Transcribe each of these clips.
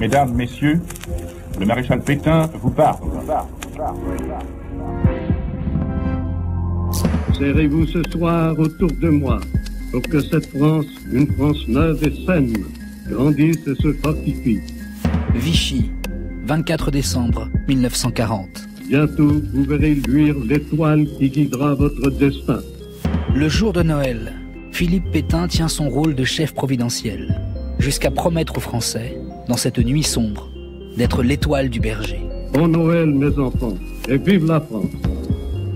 Mesdames, Messieurs, le maréchal Pétain vous parle. Serrez-vous ce soir autour de moi pour que cette France, une France neuve et saine, grandisse et se fortifie. Vichy, 24 décembre 1940. Bientôt, vous verrez luire l'étoile qui guidera votre destin. Le jour de Noël, Philippe Pétain tient son rôle de chef providentiel, jusqu'à promettre aux Français, dans cette nuit sombre, d'être l'étoile du berger. Bon Noël, mes enfants, et vive la France!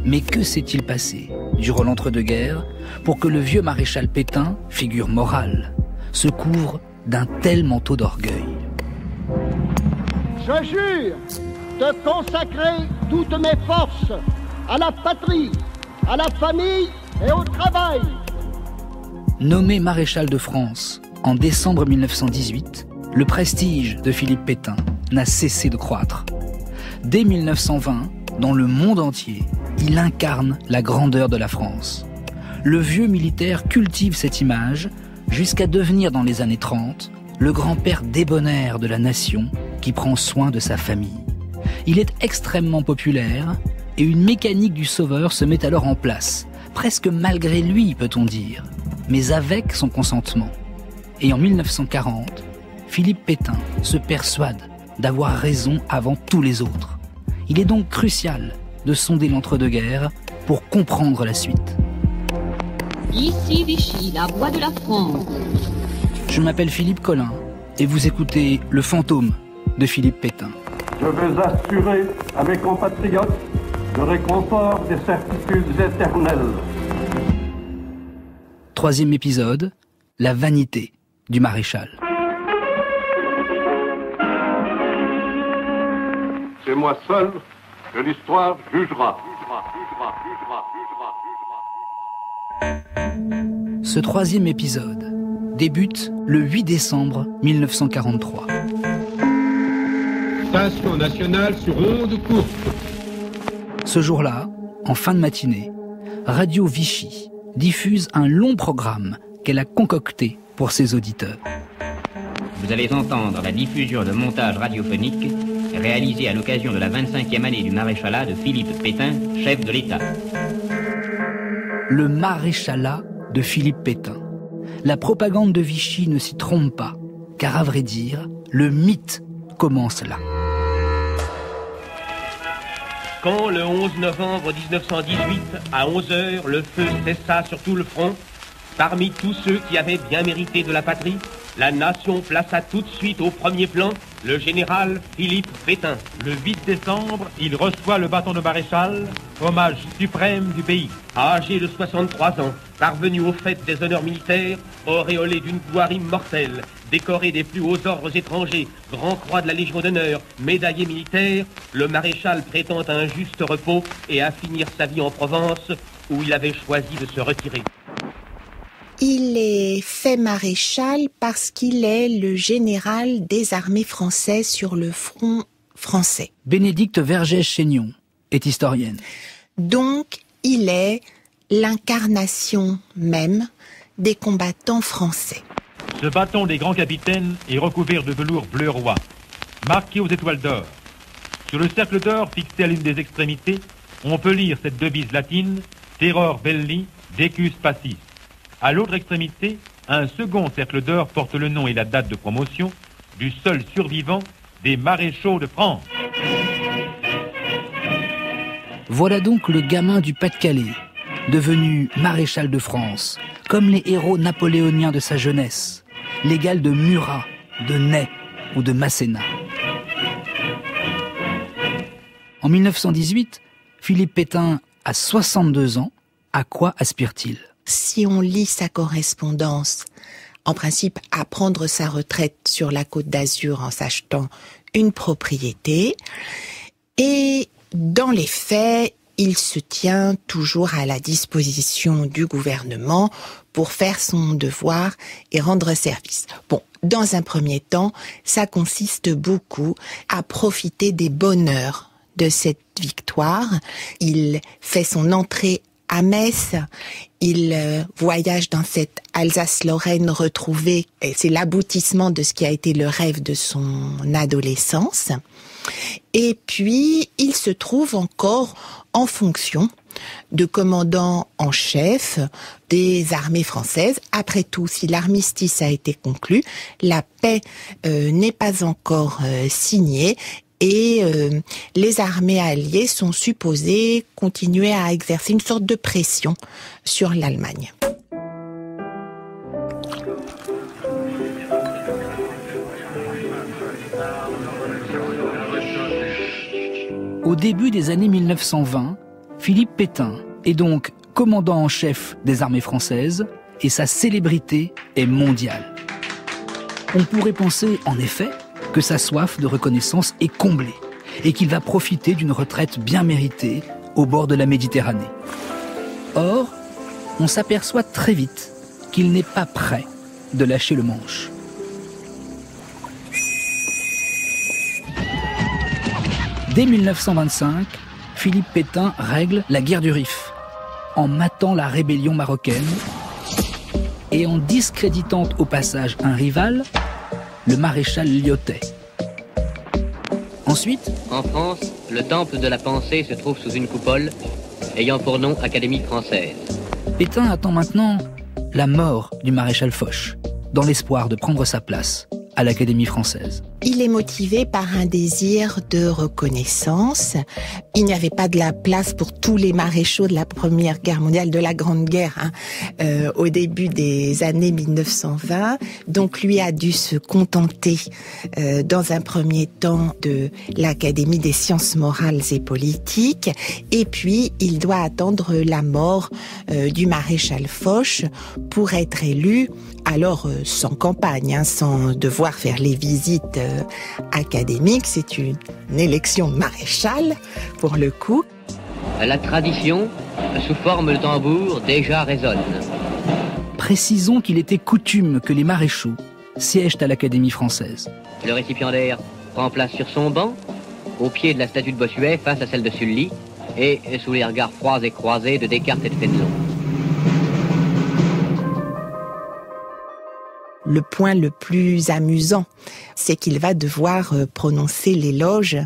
Mais que s'est-il passé durant l'entre-deux-guerres pour que le vieux maréchal Pétain, figure morale, se couvre d'un tel manteau d'orgueil? Je jure de consacrer toutes mes forces à la patrie, à la famille et au travail. Nommé maréchal de France en décembre 1918, le prestige de Philippe Pétain n'a cessé de croître. Dès 1920, dans le monde entier, il incarne la grandeur de la France. Le vieux militaire cultive cette image jusqu'à devenir dans les années 30 le grand-père débonnaire de la nation qui prend soin de sa famille. Il est extrêmement populaire et une mécanique du sauveur se met alors en place, presque malgré lui peut-on dire, mais avec son consentement. Et en 1940, Philippe Pétain se persuade d'avoir raison avant tous les autres. Il est donc crucial de sonder l'entre-deux-guerres pour comprendre la suite. Ici Vichy, la voix de la France. Je m'appelle Philippe Collin et vous écoutez Le Fantôme de Philippe Pétain. Je veux assurer à mes compatriotes le réconfort des certitudes éternelles. Troisième épisode, la vanité du maréchal. C'est moi seul que l'histoire jugera. Ce troisième épisode débute le 8 décembre 1943. Station nationale sur ondes courtes. Ce jour-là, en fin de matinée, Radio Vichy diffuse un long programme qu'elle a concocté pour ses auditeurs. Vous allez entendre la diffusion de montages radiophoniques réalisés à l'occasion de la 25e année du maréchalat de Philippe Pétain, chef de l'État. Le maréchalat de Philippe Pétain. La propagande de Vichy ne s'y trompe pas, car à vrai dire, le mythe commence là. Quand le 11 novembre 1918, à 11h, le feu cessa sur tout le front, parmi tous ceux qui avaient bien mérité de la patrie, la nation plaça tout de suite au premier plan le général Philippe Pétain. Le 8 décembre, il reçoit le bâton de maréchal, hommage suprême du pays. Âgé de 63 ans, parvenu aux fêtes des honneurs militaires, auréolé d'une gloire immortelle, décoré des plus hauts ordres étrangers, grand croix de la Légion d'honneur, médaillé militaire, le maréchal prétend à un juste repos et à finir sa vie en Provence, où il avait choisi de se retirer. Il est fait maréchal parce qu'il est le général des armées françaises sur le front français. Bénédicte Vergès-Chaignon est historienne. Donc, il est l'incarnation même des combattants français. Ce bâton des grands capitaines est recouvert de velours bleu roi, marqué aux étoiles d'or. Sur le cercle d'or fixé à l'une des extrémités, on peut lire cette devise latine « Terror belli, decus pacis ». À l'autre extrémité, un second cercle d'or porte le nom et la date de promotion du seul survivant des maréchaux de France. Voilà donc le gamin du Pas-de-Calais, devenu maréchal de France, comme les héros napoléoniens de sa jeunesse, l'égal de Murat, de Ney ou de Masséna. En 1918, Philippe Pétain a 62 ans. À quoi aspire-t-il ? Si on lit sa correspondance, en principe, à prendre sa retraite sur la Côte d'Azur en s'achetant une propriété. Et dans les faits, il se tient toujours à la disposition du gouvernement pour faire son devoir et rendre service. Bon, dans un premier temps, ça consiste beaucoup à profiter des bonheurs de cette victoire. Il fait son entrée à Metz. Il voyage dans cette Alsace-Lorraine retrouvée. Et c'est l'aboutissement de ce qui a été le rêve de son adolescence. Et puis, il se trouve encore en fonction de commandant en chef des armées françaises. Après tout, si l'armistice a été conclu, la paix n'est pas encore signée. Et les armées alliées sont supposées continuer à exercer une sorte de pression sur l'Allemagne. Au début des années 1920, Philippe Pétain est donc commandant en chef des armées françaises et sa célébrité est mondiale. On pourrait penser, en effet, que sa soif de reconnaissance est comblée et qu'il va profiter d'une retraite bien méritée au bord de la Méditerranée. Or, on s'aperçoit très vite qu'il n'est pas prêt de lâcher le manche. Dès 1925, Philippe Pétain règle la guerre du Rif, en matant la rébellion marocaine et en discréditant au passage un rival, le maréchal Lyautey. Ensuite, en France, le temple de la pensée se trouve sous une coupole ayant pour nom Académie française. Pétain attend maintenant la mort du maréchal Foch, dans l'espoir de prendre sa place à l'Académie française. Il est motivé par un désir de reconnaissance. Il n'y avait pas de la place pour tous les maréchaux de la Première Guerre mondiale, de la Grande Guerre, au début des années 1920. Donc lui a dû se contenter, dans un premier temps, de l'Académie des sciences morales et politiques. Et puis, il doit attendre la mort du maréchal Foch pour être élu, alors sans campagne, sans devoir faire les visites académique, c'est une élection maréchale pour le coup. La tradition, sous forme de tambour, déjà résonne. Précisons qu'il était coutume que les maréchaux siègent à l'Académie française. Le récipiendaire prend place sur son banc, au pied de la statue de Bossuet, face à celle de Sully, et sous les regards froids et croisés de Descartes et de Fénelon. Le point le plus amusant, c'est qu'il va devoir prononcer l'éloge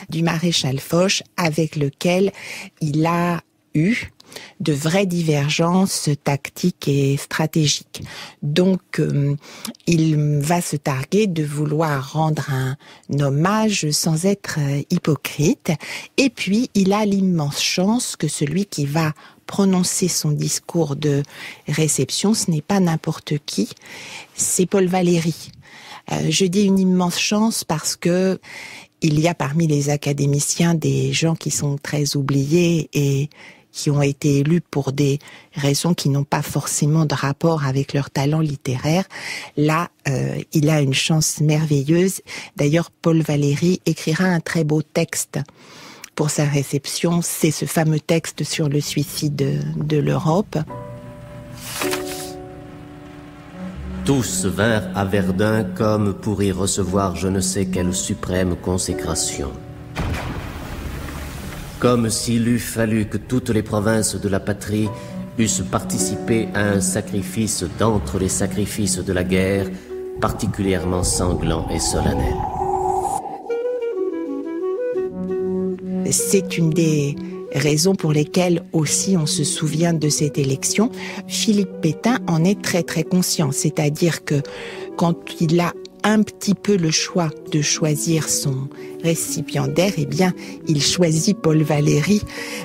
du maréchal Foch avec lequel il a eu de vraies divergences tactiques et stratégiques. Donc, il va se targuer de vouloir rendre un hommage sans être hypocrite. Et puis, il a l'immense chance que celui qui va prononcer son discours de réception, ce n'est pas n'importe qui, c'est Paul Valéry. Je dis une immense chance parce que il y a parmi les académiciens des gens qui sont très oubliés et qui ont été élus pour des raisons qui n'ont pas forcément de rapport avec leur talent littéraire. Là, il a une chance merveilleuse. D'ailleurs, Paul Valéry écrira un très beau texte pour sa réception. C'est ce fameux texte sur le suicide de l'Europe. Tous vinrent à Verdun comme pour y recevoir je ne sais quelle suprême consécration. Comme s'il eût fallu que toutes les provinces de la patrie eussent participé à un sacrifice d'entre les sacrifices de la guerre, particulièrement sanglant et solennel. C'est une des raisons pour lesquelles aussi on se souvient de cette élection. Philippe Pétain en est très très conscient, c'est-à-dire que quand il a un petit peu le choix de choisir son récipiendaire, eh bien, il choisit Paul Valéry.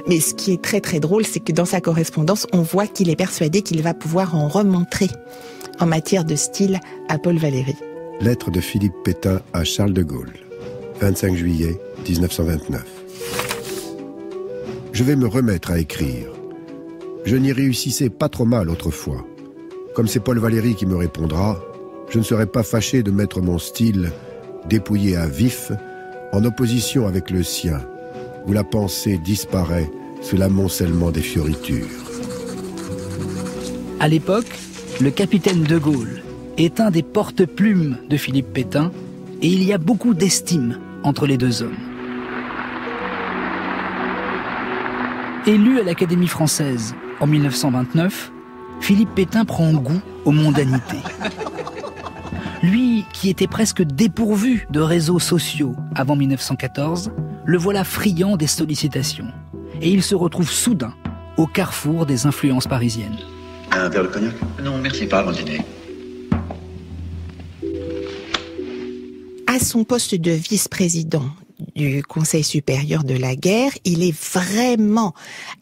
Mais ce qui est très très drôle, c'est que dans sa correspondance, on voit qu'il est persuadé qu'il va pouvoir en remontrer en matière de style à Paul Valéry. Lettre de Philippe Pétain à Charles de Gaulle, 25 juillet 1929. Je vais me remettre à écrire. Je n'y réussissais pas trop mal autrefois. Comme c'est Paul Valéry qui me répondra, je ne serai pas fâché de mettre mon style, dépouillé à vif, en opposition avec le sien, où la pensée disparaît sous l'amoncellement des fioritures. À l'époque, le capitaine de Gaulle est un des porte-plumes de Philippe Pétain et il y a beaucoup d'estime entre les deux hommes. Élu à l'Académie française En 1929, Philippe Pétain prend goût aux mondanités. Lui, qui était presque dépourvu de réseaux sociaux avant 1914, le voilà friand des sollicitations. Et il se retrouve soudain au carrefour des influences parisiennes. Un verre de cognac? Non, merci, pas avant dîner. À son poste de vice-président du Conseil supérieur de la guerre, il est vraiment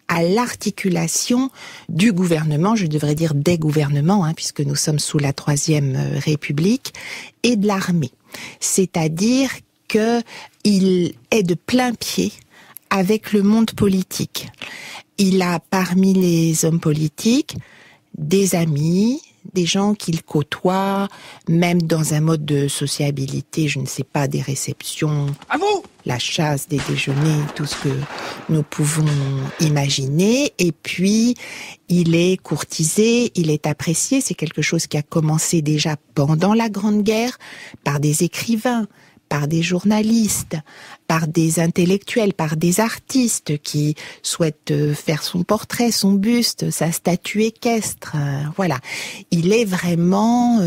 à l'articulation du gouvernement, je devrais dire des gouvernements, puisque nous sommes sous la Troisième République, et de l'armée. C'est-à-dire qu'il est de plein pied avec le monde politique. Il a parmi les hommes politiques des amis, des gens qu'il côtoie, même dans un mode de sociabilité, je ne sais pas, des réceptions, à vous, la chasse, des déjeuners, tout ce que nous pouvons imaginer. Et puis, il est courtisé, il est apprécié. C'est quelque chose qui a commencé déjà pendant la Grande Guerre par des écrivains, par des journalistes, par des intellectuels, par des artistes qui souhaitent faire son portrait, son buste, sa statue équestre. Voilà. Il est vraiment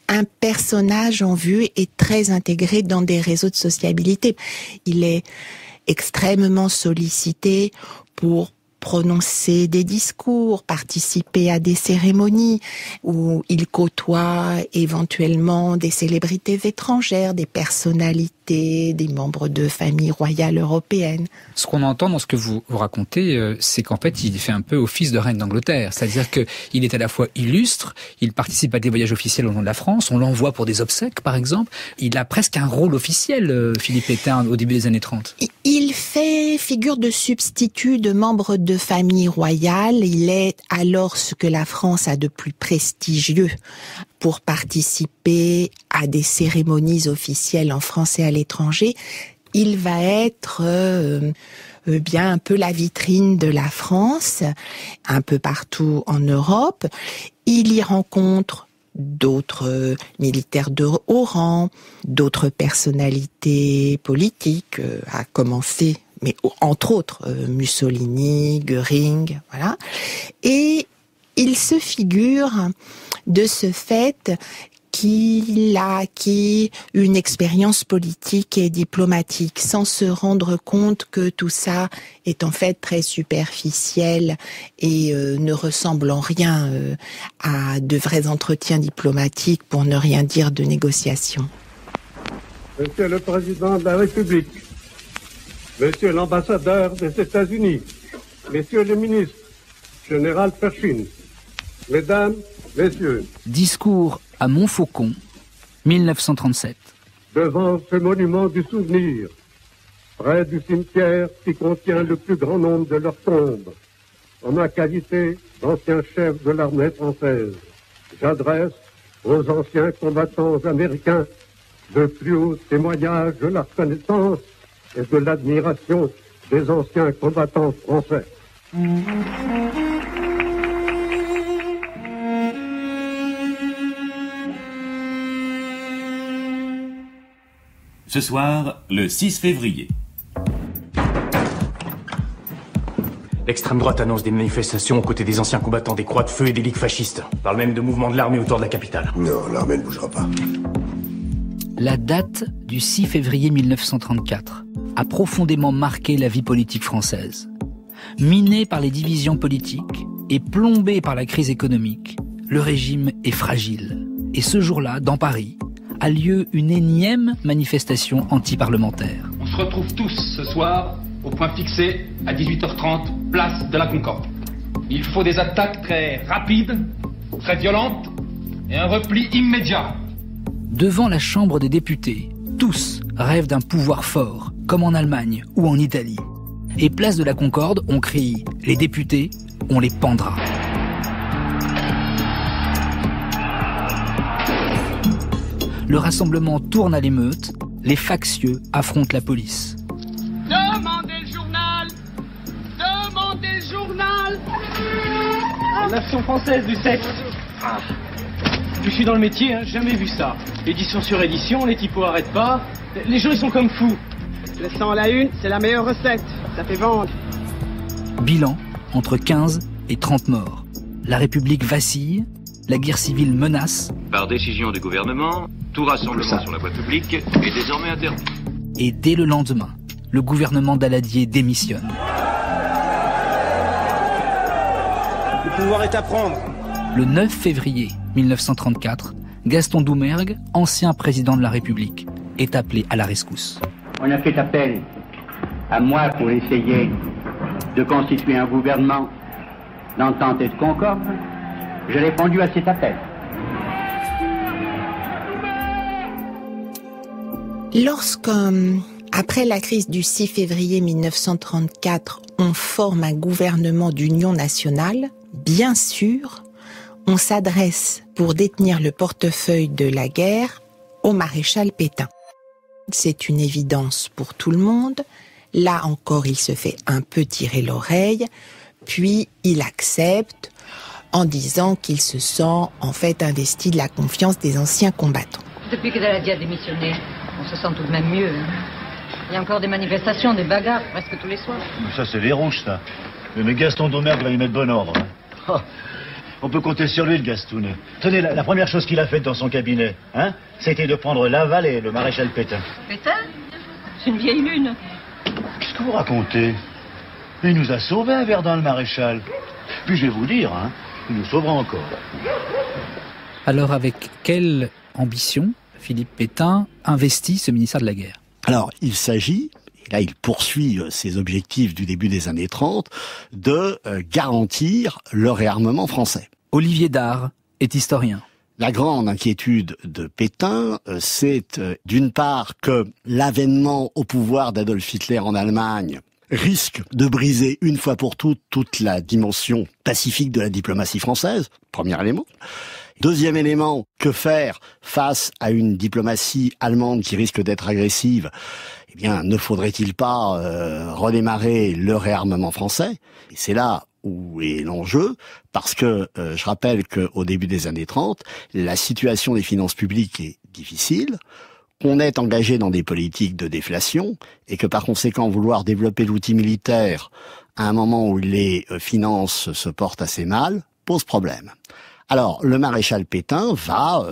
un personnage en vue et très intégré dans des réseaux de sociabilité. Il est extrêmement sollicité pour prononcer des discours, participer à des cérémonies où il côtoie éventuellement des célébrités étrangères, des personnalités, des membres de familles royales européennes. Ce qu'on entend dans ce que vous racontez, c'est qu'en fait, il fait un peu office de reine d'Angleterre. C'est-à-dire qu'il est à la fois illustre, il participe à des voyages officiels au nom de la France, on l'envoie pour des obsèques, par exemple. Il a presque un rôle officiel, Philippe Pétain, au début des années 30. Il fait figure de substitut de membre de famille royale. Il est alors ce que la France a de plus prestigieux pour participer à des cérémonies officielles en France et à l'étranger. Il va être bien un peu la vitrine de la France, un peu partout en Europe. Il y rencontre d'autres militaires de haut rang, d'autres personnalités politiques, à commencer, mais entre autres Mussolini, Göring, voilà. Et il se figure de ce fait qu'il a acquis une expérience politique et diplomatique sans se rendre compte que tout ça est en fait très superficiel et ne ressemble en rien à de vrais entretiens diplomatiques, pour ne rien dire de négociations. Monsieur le Président de la République, Monsieur l'ambassadeur des États-Unis, Messieurs les ministres, Général Pershing, Mesdames, Messieurs. Discours à Montfaucon, 1937. Devant ce monument du souvenir, près du cimetière qui contient le plus grand nombre de leurs tombes, en ma qualité d'ancien chef de l'armée française, j'adresse aux anciens combattants américains le plus haut témoignage de la reconnaissance et de l'admiration des anciens combattants français. Ce soir, le 6 février. L'extrême droite annonce des manifestations aux côtés des anciens combattants des Croix de Feu et des ligues fascistes. On parle même de mouvements de l'armée autour de la capitale. Non, l'armée ne bougera pas. La date du 6 février 1934 a profondément marqué la vie politique française. Miné par les divisions politiques et plombé par la crise économique, le régime est fragile. Et ce jour-là, dans Paris, a lieu une énième manifestation anti-parlementaire. On se retrouve tous ce soir au point fixé à 18h30, place de la Concorde. Il faut des attaques très rapides, très violentes et un repli immédiat. Devant la Chambre des députés, tous rêvent d'un pouvoir fort, comme en Allemagne ou en Italie. Et place de la Concorde, on crie « Les députés, on les pendra ». Le rassemblement tourne à l'émeute, les factieux affrontent la police. Demandez le journal! Demandez le journal! L'action française du sexe. Ah. Je suis dans le métier, jamais vu ça. Édition sur édition, les typos arrêtent pas. Les gens ils sont comme fous. Laissant à la une, c'est la meilleure recette. Ça fait vendre. Bilan, entre 15 et 30 morts. La République vacille, la guerre civile menace. Par décision du gouvernement, tout rassemblement sur la voie publique est désormais interdit. Et dès le lendemain, le gouvernement Daladier démissionne. Le pouvoir est à prendre. Le 9 février 1934, Gaston Doumergue, ancien président de la République, est appelé à la rescousse. On a fait appel à moi pour essayer de constituer un gouvernement d'entente et de concorde. J'ai répondu à cet appel. Lorsque, après la crise du 6 février 1934, on forme un gouvernement d'union nationale, bien sûr, on s'adresse pour détenir le portefeuille de la guerre au maréchal Pétain. C'est une évidence pour tout le monde. Là encore, il se fait un peu tirer l'oreille, puis il accepte en disant qu'il se sent en fait investi de la confiance des anciens combattants. Depuis que Daladier a démissionné, on se sent tout de même mieux. Il y a encore des manifestations, des bagarres, presque tous les soirs. Ça, c'est les rouges, ça. Mais Gaston Doumergue va y mettre bon ordre. Oh, on peut compter sur lui, le Gastounet. Tenez, la première chose qu'il a faite dans son cabinet, c'était de prendre Laval et le maréchal Pétain. Pétain? C'est une vieille lune. Qu'est-ce que vous racontez? Il nous a sauvés à Verdun, le maréchal. Puis je vais vous dire, il nous sauvera encore. Alors avec quelle ambition Philippe Pétain investit ce ministère de la Guerre? Alors, il s'agit, et là il poursuit ses objectifs du début des années 30, de garantir le réarmement français. Olivier Dard est historien. La grande inquiétude de Pétain, c'est d'une part que l'avènement au pouvoir d'Adolf Hitler en Allemagne risque de briser une fois pour toutes toute la dimension pacifique de la diplomatie française, premier élément. Deuxième élément, que faire face à une diplomatie allemande qui risque d'être agressive? Eh bien, ne faudrait-il pas redémarrer le réarmement français? Et c'est là où est l'enjeu, parce que je rappelle qu'au début des années 30, la situation des finances publiques est difficile, qu'on est engagé dans des politiques de déflation, et que par conséquent, vouloir développer l'outil militaire à un moment où les finances se portent assez mal, pose problème. Alors, le maréchal Pétain va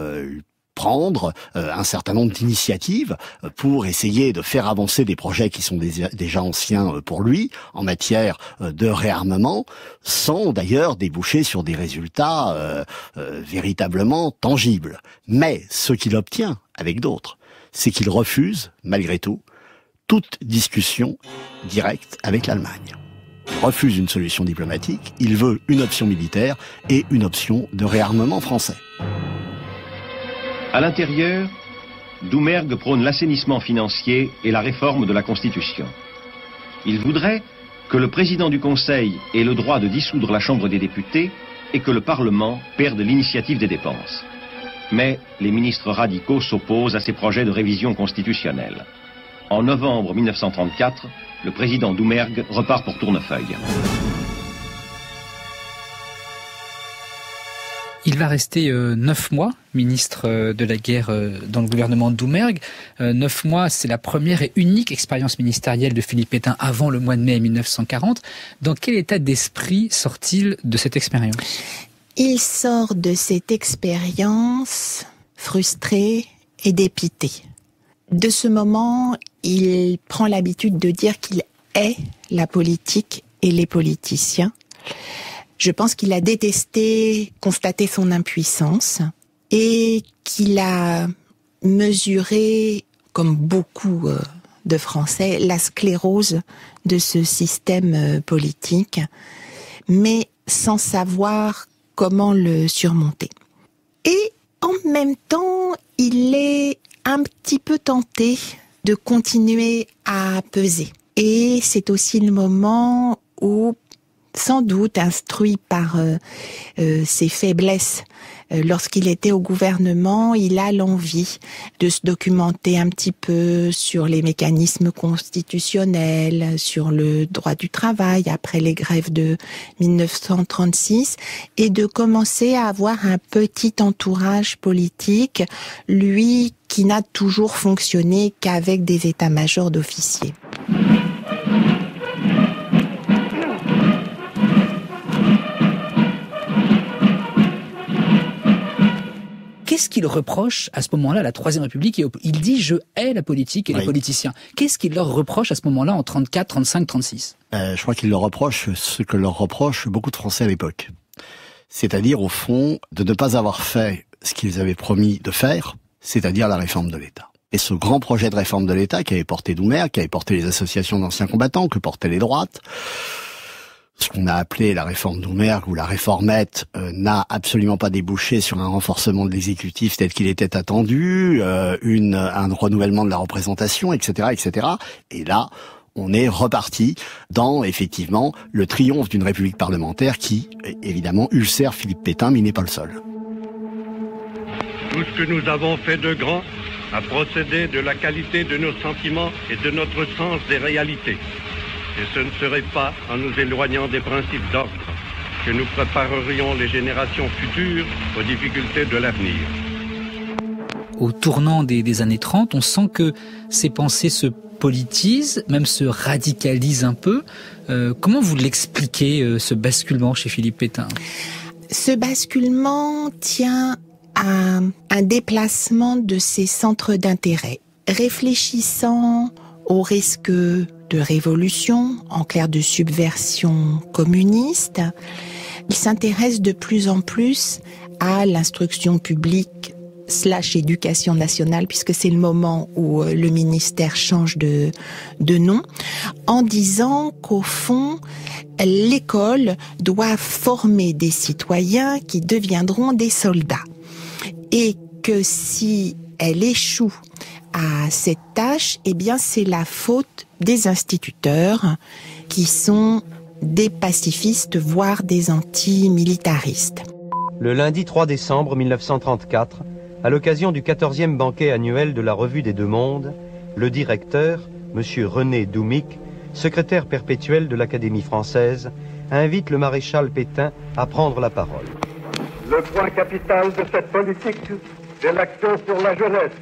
prendre un certain nombre d'initiatives pour essayer de faire avancer des projets qui sont déjà anciens pour lui en matière de réarmement, sans d'ailleurs déboucher sur des résultats véritablement tangibles. Mais ce qu'il obtient avec d'autres, c'est qu'il refuse, malgré tout, toute discussion directe avec l'Allemagne. Il refuse une solution diplomatique, il veut une option militaire et une option de réarmement français. À l'intérieur, Doumergue prône l'assainissement financier et la réforme de la Constitution. Il voudrait que le président du Conseil ait le droit de dissoudre la Chambre des députés et que le Parlement perde l'initiative des dépenses. Mais les ministres radicaux s'opposent à ces projets de révision constitutionnelle. En novembre 1934, le président Doumergue repart pour Tournefeuille. Il va rester 9 mois ministre de la guerre dans le gouvernement de Doumergue. 9 mois, c'est la première et unique expérience ministérielle de Philippe Pétain avant le mois de mai 1940. Dans quel état d'esprit sort-il de cette expérience? Il sort de cette expérience frustré et dépité. De ce moment, il prend l'habitude de dire qu'il hait la politique et les politiciens. Je pense qu'il a détesté constater son impuissance et qu'il a mesuré, comme beaucoup de Français, la sclérose de ce système politique, mais sans savoir comment le surmonter. Et en même temps, il est un petit peu tenté de continuer à peser. Et c'est aussi le moment où, sans doute instruit par ses faiblesses, lorsqu'il était au gouvernement, il a l'envie de se documenter un petit peu sur les mécanismes constitutionnels, sur le droit du travail après les grèves de 1936, et de commencer à avoir un petit entourage politique, lui qui n'a toujours fonctionné qu'avec des états-majors d'officiers. Qu'est-ce qu'il reproche à ce moment-là à la Troisième République? Il dit « je hais la politique et les politiciens ». Qu'est-ce qu'il leur reproche à ce moment-là en 34, 35, 36 ? Je crois qu'il leur reproche ce que leur reprochent beaucoup de Français à l'époque. C'est-à-dire, au fond, de ne pas avoir fait ce qu'ils avaient promis de faire, c'est-à-dire la réforme de l'État. Et ce grand projet de réforme de l'État qui avait porté Doumer, qui avait porté les associations d'anciens combattants, que portaient les droites, ce qu'on a appelé la réforme Doumer ou la réformette, n'a absolument pas débouché sur un renforcement de l'exécutif tel qu'il était attendu, un renouvellement de la représentation, etc., etc. Et là, on est reparti dans, effectivement, le triomphe d'une république parlementaire qui, évidemment, ulcère Philippe Pétain, mais il n'est pas le seul. Tout ce que nous avons fait de grand a procédé de la qualité de nos sentiments et de notre sens des réalités. Et ce ne serait pas en nous éloignant des principes d'ordre que nous préparerions les générations futures aux difficultés de l'avenir. Au tournant des années 30, on sent que ces pensées se politisent, même se radicalisent un peu. Comment vous l'expliquez, ce basculement chez Philippe Pétain ? Ce basculement tient à un déplacement de ses centres d'intérêt. Réfléchissant au risque de révolution, en clair de subversion communiste, il s'intéresse de plus en plus à l'instruction publique / éducation nationale, puisque c'est le moment où le ministère change de nom, en disant qu'au fond, l'école doit former des citoyens qui deviendront des soldats. Et que si elle échoue à cette tâche, eh bien c'est la faute des instituteurs qui sont des pacifistes, voire des anti-militaristes. Le lundi 3 décembre 1934, à l'occasion du 14e banquet annuel de la Revue des Deux Mondes, le directeur, M. René Doumic, secrétaire perpétuel de l'Académie française, invite le maréchal Pétain à prendre la parole. Le point capital de cette politique, c'est l'action sur la jeunesse,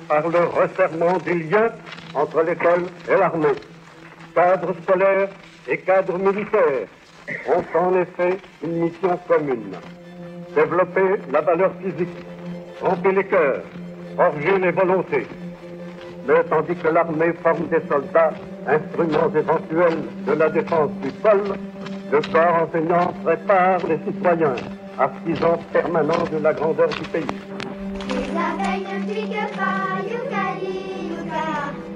par le resserrement des liens entre l'école et l'armée. Cadres scolaires et cadres militaires ont en effet une mission commune. Développer la valeur physique, tromper les cœurs, forger les volontés. Mais tandis que l'armée forme des soldats, instruments éventuels de la défense du sol, le corps enseignant prépare les citoyens, artisans permanents de la grandeur du pays. Les abeilles ne piquent pas, youka-li, youka.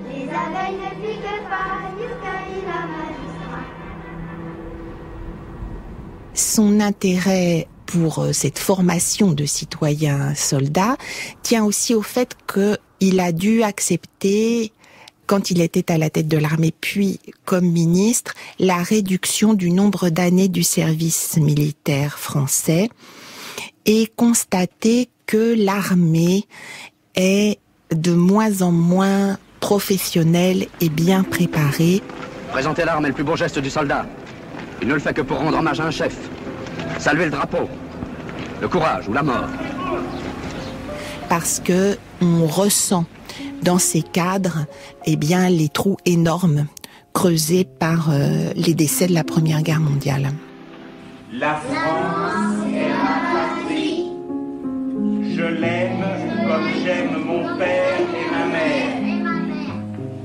Les abeilles ne piquent pas, youka-li, la magistrat. Son intérêt pour cette formation de citoyens soldats tient aussi au fait qu'il a dû accepter, quand il était à la tête de l'armée, puis comme ministre, la réduction du nombre d'années du service militaire français et constater que l'armée est de moins en moins professionnelle et bien préparée. Présenter l'arme est le plus beau geste du soldat. Il ne le fait que pour rendre hommage à un chef. Saluer le drapeau, le courage ou la mort. Parce que on ressent dans ces cadres, eh bien, les trous énormes creusés par les décès de la Première Guerre mondiale. La France est ma patrie. Je l'aime comme j'aime mon père et ma mère.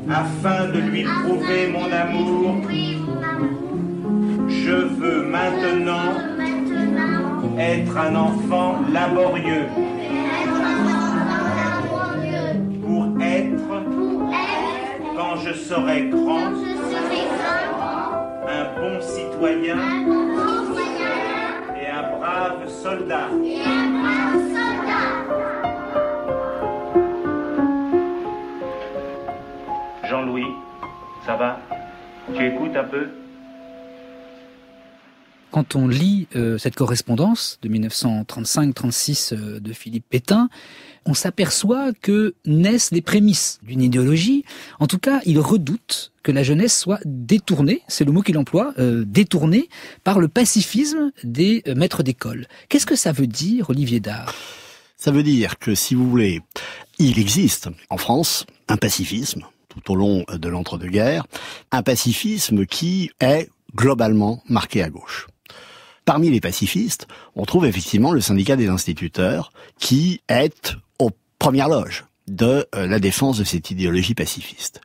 Afin de lui prouver mon amour, je veux maintenant être un enfant laborieux. Pour être, quand je serai grand, un bon citoyen et un brave soldat. Jean-Louis, ça va? Tu écoutes un peu? Quand on lit cette correspondance de 1935-36 de Philippe Pétain, on s'aperçoit que naissent les prémices d'une idéologie. En tout cas, il redoute que la jeunesse soit détournée, c'est le mot qu'il emploie, détournée par le pacifisme des maîtres d'école. Qu'est-ce que ça veut dire, Olivier Dard ? Ça veut dire que, si vous voulez, il existe en France un pacifisme tout au long de l'entre-deux-guerres, un pacifisme qui est globalement marqué à gauche. Parmi les pacifistes, on trouve effectivement le syndicat des instituteurs qui est aux premières loges de la défense de cette idéologie pacifiste.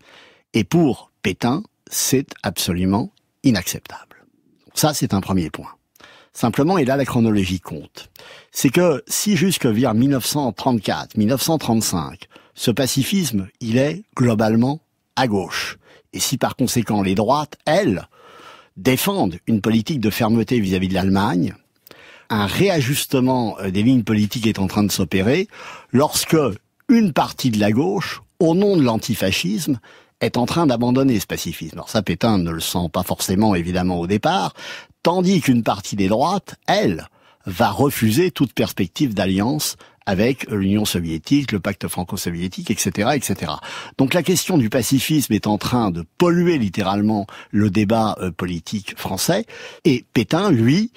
Et pour Pétain, c'est absolument inacceptable. Ça, c'est un premier point. Simplement, et là la chronologie compte, c'est que si jusque vers 1934, 1935, ce pacifisme, il est globalement à gauche, et si par conséquent les droites, elles, défendent une politique de fermeté vis-à-vis de l'Allemagne, un réajustement des lignes politiques est en train de s'opérer lorsque une partie de la gauche, au nom de l'antifascisme, est en train d'abandonner ce pacifisme. Alors ça, Pétain ne le sent pas forcément, évidemment, au départ, tandis qu'une partie des droites, elle, va refuser toute perspective d'alliance avec l'Union soviétique, le pacte franco-soviétique, etc., etc. Donc la question du pacifisme est en train de polluer littéralement le débat politique français, et Pétain, lui,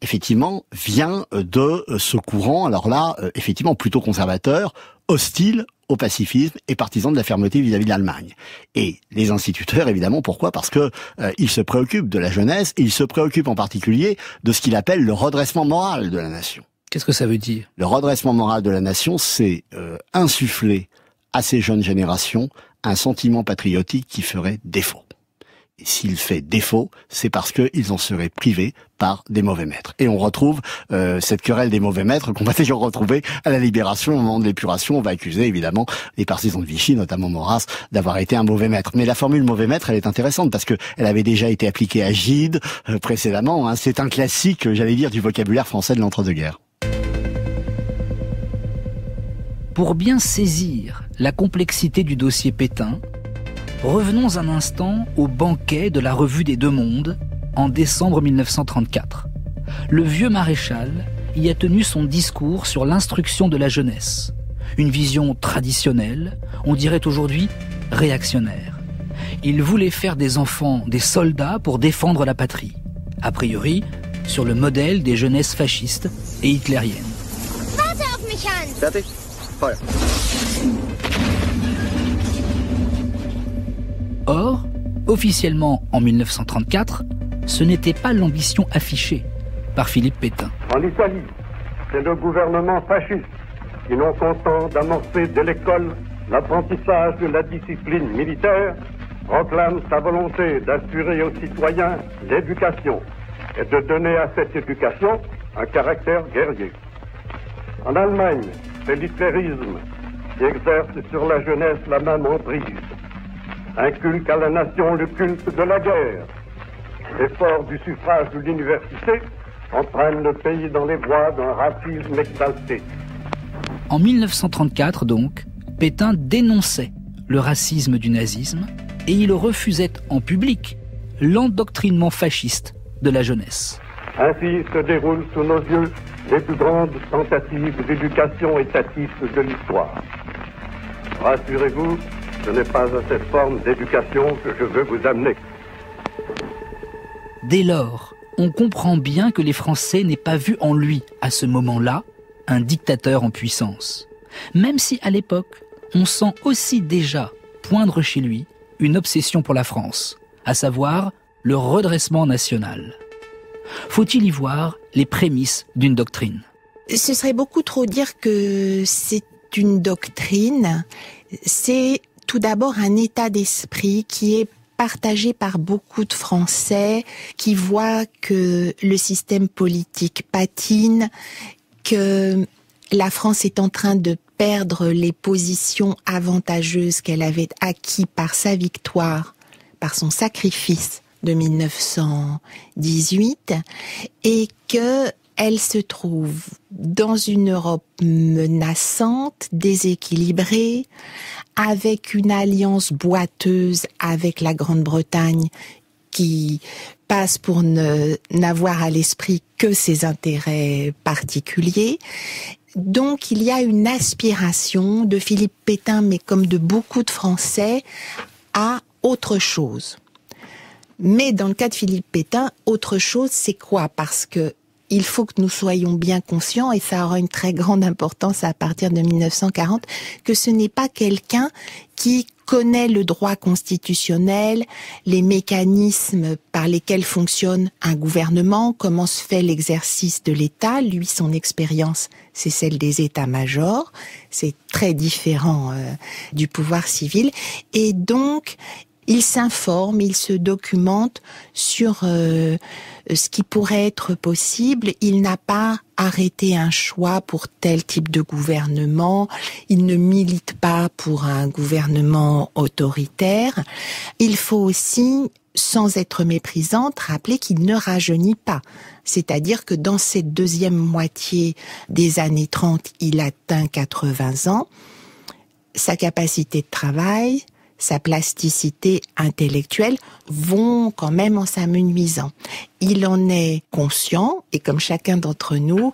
effectivement, vient de ce courant, alors là, effectivement, plutôt conservateur, hostile au pacifisme et partisan de la fermeté vis-à-vis de l'Allemagne. Et les instituteurs, évidemment, pourquoi ? Parce que ils se préoccupent de la jeunesse, et ils se préoccupent en particulier de ce qu'il appelle le redressement moral de la nation. Qu'est-ce que ça veut dire ? Le redressement moral de la nation, c'est insuffler à ces jeunes générations un sentiment patriotique qui ferait défaut. Et s'il fait défaut, c'est parce qu'ils en seraient privés par des mauvais maîtres. Et on retrouve cette querelle des mauvais maîtres qu'on va d'ailleurs retrouver à la Libération, au moment de l'épuration. On va accuser évidemment les partisans de Vichy, notamment Maurras, d'avoir été un mauvais maître. Mais la formule mauvais maître, elle est intéressante parce que elle avait déjà été appliquée à Gide précédemment. Hein. C'est un classique, j'allais dire, du vocabulaire français de l'entre-deux-guerres. Pour bien saisir la complexité du dossier Pétain, revenons un instant au banquet de la Revue des Deux Mondes en décembre 1934. Le vieux maréchal y a tenu son discours sur l'instruction de la jeunesse. Une vision traditionnelle, on dirait aujourd'hui réactionnaire. Il voulait faire des enfants des soldats pour défendre la patrie. A priori, sur le modèle des jeunesses fascistes et hitlériennes. Warte auf mich, Hans! Fertig? Feuer. Or, officiellement en 1934, ce n'était pas l'ambition affichée par Philippe Pétain. En Italie, c'est le gouvernement fasciste qui, non content d'amorcer dès l'école l'apprentissage de la discipline militaire, proclame sa volonté d'assurer aux citoyens l'éducation et de donner à cette éducation un caractère guerrier. En Allemagne, c'est l'hitlérisme qui exerce sur la jeunesse la même emprise, inculque à la nation le culte de la guerre. L'effort du suffrage de l'université entraîne le pays dans les voies d'un racisme exalté. En 1934 donc, Pétain dénonçait le racisme du nazisme et il refusait en public l'endoctrinement fasciste de la jeunesse. Ainsi se déroulent sous nos yeux les plus grandes tentatives d'éducation étatiste de l'histoire. Rassurez-vous, ce n'est pas à cette forme d'éducation que je veux vous amener. Dès lors, on comprend bien que les Français n'aient pas vu en lui, à ce moment-là, un dictateur en puissance. Même si, à l'époque, on sent aussi déjà poindre chez lui une obsession pour la France, à savoir le redressement national. Faut-il y voir les prémices d'une doctrine ? Ce serait beaucoup trop dire que c'est une doctrine. C'est tout d'abord un état d'esprit qui est partagé par beaucoup de Français qui voient que le système politique patine, que la France est en train de perdre les positions avantageuses qu'elle avait acquises par sa victoire, par son sacrifice de 1918, et que elle se trouve dans une Europe menaçante, déséquilibrée, avec une alliance boiteuse avec la Grande-Bretagne qui passe pour n'avoir à l'esprit que ses intérêts particuliers. Donc il y a une aspiration de Philippe Pétain, mais comme de beaucoup de Français, à autre chose. Mais dans le cas de Philippe Pétain, autre chose, c'est quoi ? Parce que il faut que nous soyons bien conscients, et ça aura une très grande importance à partir de 1940, que ce n'est pas quelqu'un qui connaît le droit constitutionnel, les mécanismes par lesquels fonctionne un gouvernement, comment se fait l'exercice de l'État. Lui, son expérience, c'est celle des états-majors. C'est très différent du pouvoir civil. Et donc, il s'informe, il se documente sur ce qui pourrait être possible. Il n'a pas arrêté un choix pour tel type de gouvernement. Il ne milite pas pour un gouvernement autoritaire. Il faut aussi, sans être méprisante, rappeler qu'il ne rajeunit pas. C'est-à-dire que dans cette deuxième moitié des années 30, il atteint 80 ans. Sa capacité de travail, sa plasticité intellectuelle vont quand même en s'amenuisant. Il en est conscient et comme chacun d'entre nous,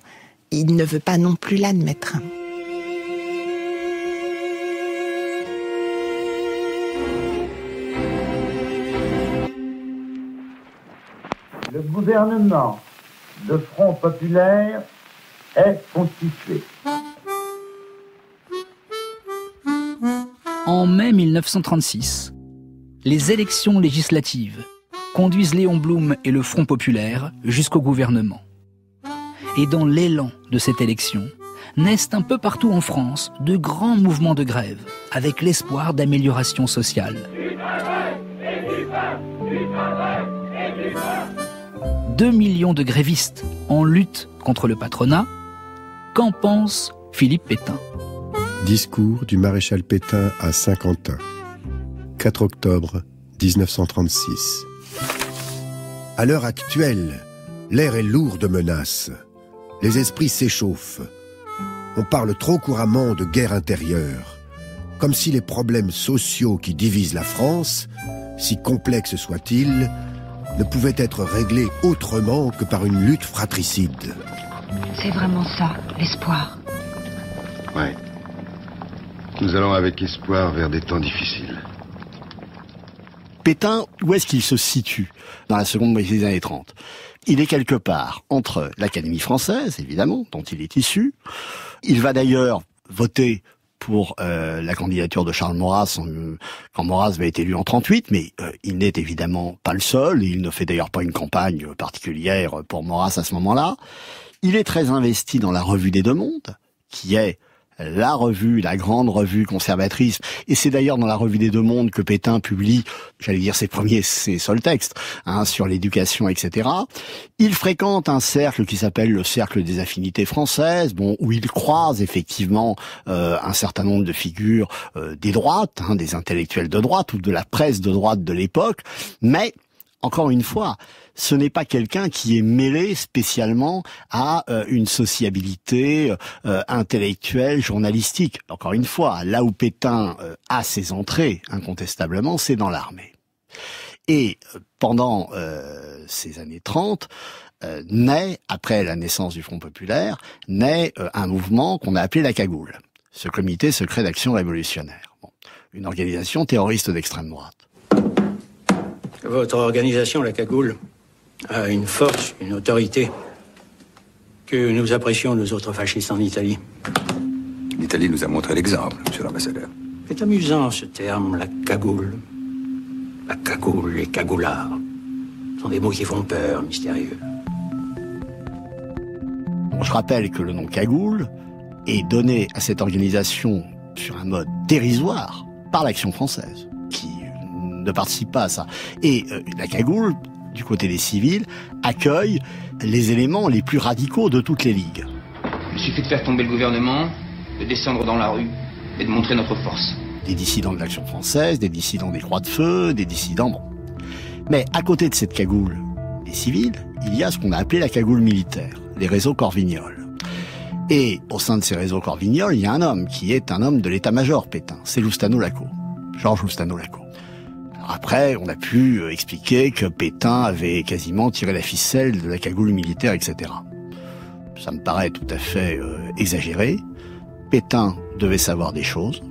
il ne veut pas non plus l'admettre. Le gouvernement de Front populaire est constitué. En mai 1936, les élections législatives conduisent Léon Blum et le Front populaire jusqu'au gouvernement. Et dans l'élan de cette élection, naissent un peu partout en France de grands mouvements de grève, avec l'espoir d'amélioration sociale. 2 millions de grévistes en lutte contre le patronat. Qu'en pense Philippe Pétain ? Discours du maréchal Pétain à Saint-Quentin, 4 octobre 1936. À l'heure actuelle, l'air est lourd de menaces. Les esprits s'échauffent. On parle trop couramment de guerre intérieure, comme si les problèmes sociaux qui divisent la France, si complexes soient-ils, ne pouvaient être réglés autrement que par une lutte fratricide. C'est vraiment ça, l'espoir. Ouais. Nous allons avec espoir vers des temps difficiles. Pétain, où est-ce qu'il se situe dans la seconde moitié des années 30 ? Il est quelque part entre l'Académie française, évidemment, dont il est issu. Il va d'ailleurs voter pour la candidature de Charles Maurras quand Maurras va être élu en 38, mais il n'est évidemment pas le seul, et il ne fait d'ailleurs pas une campagne particulière pour Maurras à ce moment-là. Il est très investi dans la Revue des Deux Mondes, qui est la revue, la grande revue conservatrice, et c'est d'ailleurs dans la Revue des Deux Mondes que Pétain publie, j'allais dire ses seuls textes, sur l'éducation, etc. Il fréquente un cercle qui s'appelle le cercle des affinités françaises, où il croise effectivement un certain nombre de figures des droites, des intellectuels de droite ou de la presse de droite de l'époque, mais encore une fois, ce n'est pas quelqu'un qui est mêlé spécialement à une sociabilité intellectuelle, journalistique. Encore une fois, là où Pétain a ses entrées, incontestablement, c'est dans l'armée. Et pendant ces années 30, naît, après la naissance du Front populaire, naît un mouvement qu'on a appelé la Cagoule, ce comité secret d'action révolutionnaire. Une organisation terroriste d'extrême droite. Votre organisation, la Cagoule, a une force, une autorité que nous apprécions, nous autres fascistes en Italie. L'Italie nous a montré l'exemple, monsieur l'ambassadeur. C'est amusant ce terme, la Cagoule. La Cagoule, les cagoulards. Ce sont des mots qui font peur, mystérieux. Je rappelle que le nom Cagoule est donné à cette organisation sur un mode dérisoire par l'Action française, qui ne participe pas à ça. Et la Cagoule, du côté des civils, accueille les éléments les plus radicaux de toutes les ligues. Il suffit de faire tomber le gouvernement, de descendre dans la rue et de montrer notre force. Des dissidents de l'Action française, des dissidents des Croix de Feu, des dissidents... Mais à côté de cette cagoule des civils, il y a ce qu'on a appelé la cagoule militaire, les réseaux Corvignoles. Et au sein de ces réseaux Corvignoles, il y a un homme qui est un homme de l'état-major Pétain, c'est Loustano Laco, Georges Loustano Laco. Après, on a pu expliquer que Pétain avait quasiment tiré la ficelle de la cagoule militaire, etc. Ça me paraît tout à fait exagéré. Pétain devait savoir des choses,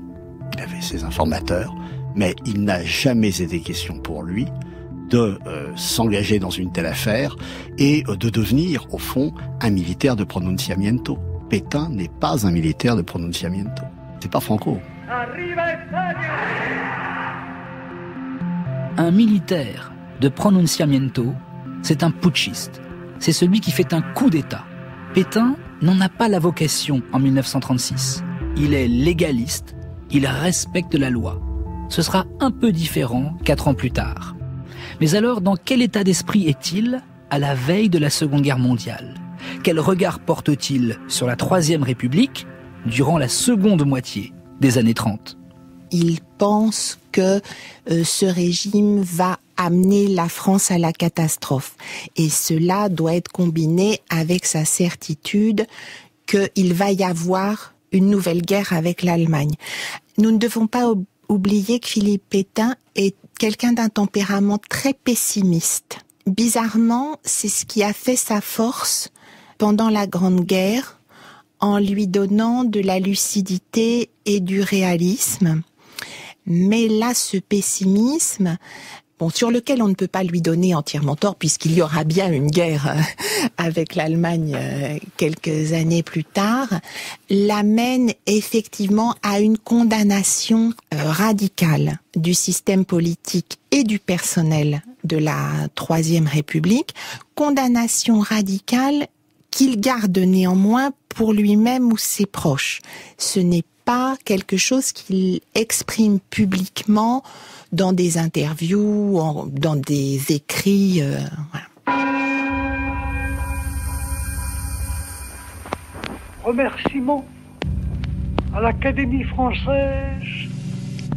il avait ses informateurs, mais il n'a jamais été question pour lui de s'engager dans une telle affaire et de devenir, au fond, un militaire de pronunciamiento. Pétain n'est pas un militaire de pronunciamiento. C'est pas Franco. Arriva Italia! Un militaire de pronunciamiento, c'est un putschiste. C'est celui qui fait un coup d'État. Pétain n'en a pas la vocation en 1936. Il est légaliste, il respecte la loi. Ce sera un peu différent 4 ans plus tard. Mais alors, dans quel état d'esprit est-il à la veille de la Seconde Guerre mondiale? Quel regard porte-t-il sur la Troisième République durant la seconde moitié des années 30? Il pense que ce régime va amener la France à la catastrophe. Et cela doit être combiné avec sa certitude qu'il va y avoir une nouvelle guerre avec l'Allemagne. Nous ne devons pas oublier que Philippe Pétain est quelqu'un d'un tempérament très pessimiste. Bizarrement, c'est ce qui a fait sa force pendant la Grande Guerre, en lui donnant de la lucidité et du réalisme. Mais là, ce pessimisme, sur lequel on ne peut pas lui donner entièrement tort, puisqu'il y aura bien une guerre avec l'Allemagne quelques années plus tard, l'amène effectivement à une condamnation radicale du système politique et du personnel de la Troisième République, condamnation radicale qu'il garde néanmoins pour lui-même ou ses proches. Ce n'est pas quelque chose qu'il exprime publiquement dans des interviews, dans des écrits. Voilà. Remerciements à l'Académie française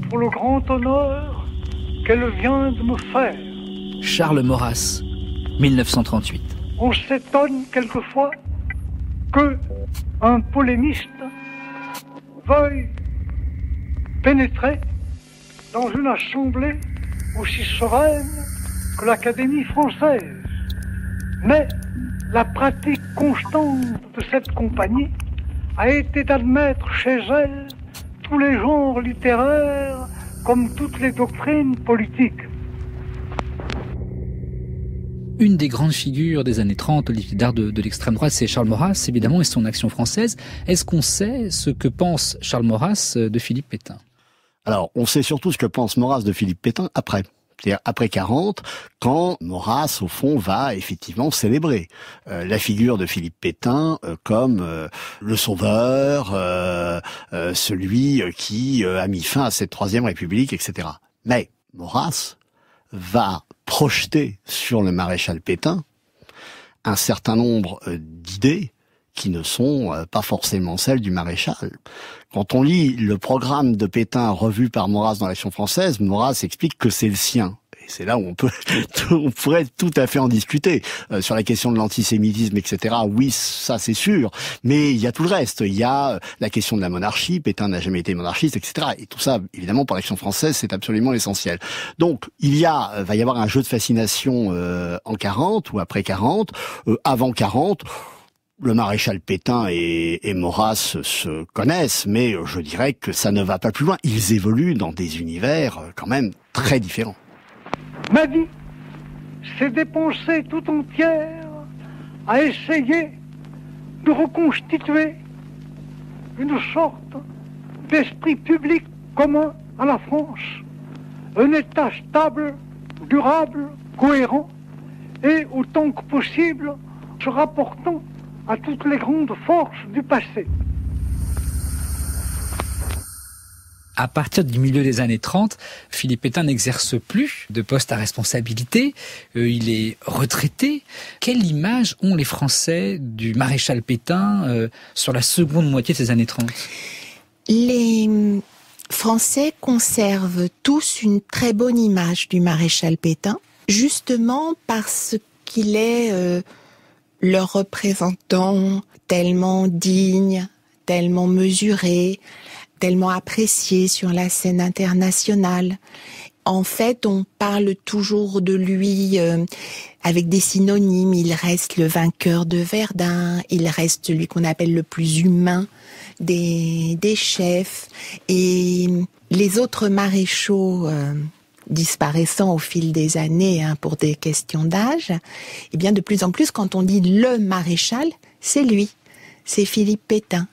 pour le grand honneur qu'elle vient de me faire. Charles Maurras, 1938. On s'étonne quelquefois que un polémiste veuille pénétrer dans une assemblée aussi sereine que l'Académie française. Mais la pratique constante de cette compagnie a été d'admettre chez elle tous les genres littéraires comme toutes les doctrines politiques. Une des grandes figures des années 30, d'art de l'extrême droite, c'est Charles Maurras, évidemment, et son Action française. Est-ce qu'on sait ce que pense Charles Maurras de Philippe Pétain? Alors, on sait surtout ce que pense Maurras de Philippe Pétain après. C'est-à-dire après 40, quand Maurras, au fond, va effectivement célébrer la figure de Philippe Pétain comme le sauveur, celui qui a mis fin à cette Troisième République, etc. Mais Maurras va projeter sur le maréchal Pétain un certain nombre d'idées qui ne sont pas forcément celles du maréchal. Quand on lit le programme de Pétain revu par Maurras dans l'Action française, Maurras explique que c'est le sien. Et c'est là où on pourrait tout à fait en discuter. Sur la question de l'antisémitisme, etc. Oui, ça c'est sûr. Mais il y a tout le reste. Il y a la question de la monarchie. Pétain n'a jamais été monarchiste, etc. Et tout ça, évidemment, pour l'Action française, c'est absolument essentiel. Donc, va y avoir un jeu de fascination en 40 ou après 40. Avant 40... Le maréchal Pétain et Maurras se connaissent, mais je dirais que ça ne va pas plus loin. Ils évoluent dans des univers quand même très différents. Ma vie s'est dépensée tout entière à essayer de reconstituer une sorte d'esprit public commun à la France. Un État stable, durable, cohérent et autant que possible se rapportant à toutes les grandes forces du passé. À partir du milieu des années 30, Philippe Pétain n'exerce plus de poste à responsabilité, il est retraité. Quelle image ont les Français du maréchal Pétain sur la seconde moitié de ces années 30 ? Les Français conservent tous une très bonne image du maréchal Pétain, justement parce qu'il est leur représentant tellement digne, tellement mesuré, tellement apprécié sur la scène internationale. En fait, on parle toujours de lui avec des synonymes. Il reste le vainqueur de Verdun, il reste celui qu'on appelle le plus humain des chefs. Et les autres maréchaux disparaissant au fil des années pour des questions d'âge, eh bien de plus en plus, quand on dit le maréchal, c'est lui, c'est Philippe Pétain.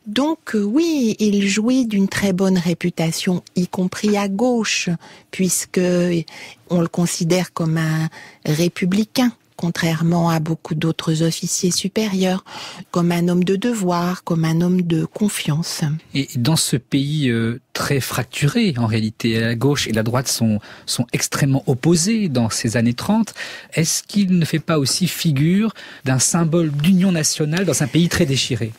Donc oui, il jouit d'une très bonne réputation, y compris à gauche, puisque on le considère comme un républicain, contrairement à beaucoup d'autres officiers supérieurs, comme un homme de devoir, comme un homme de confiance. Et dans ce pays très fracturé, en réalité, la gauche et la droite sont extrêmement opposés dans ces années 30, est-ce qu'il ne fait pas aussi figure d'un symbole d'union nationale dans un pays très déchiré ?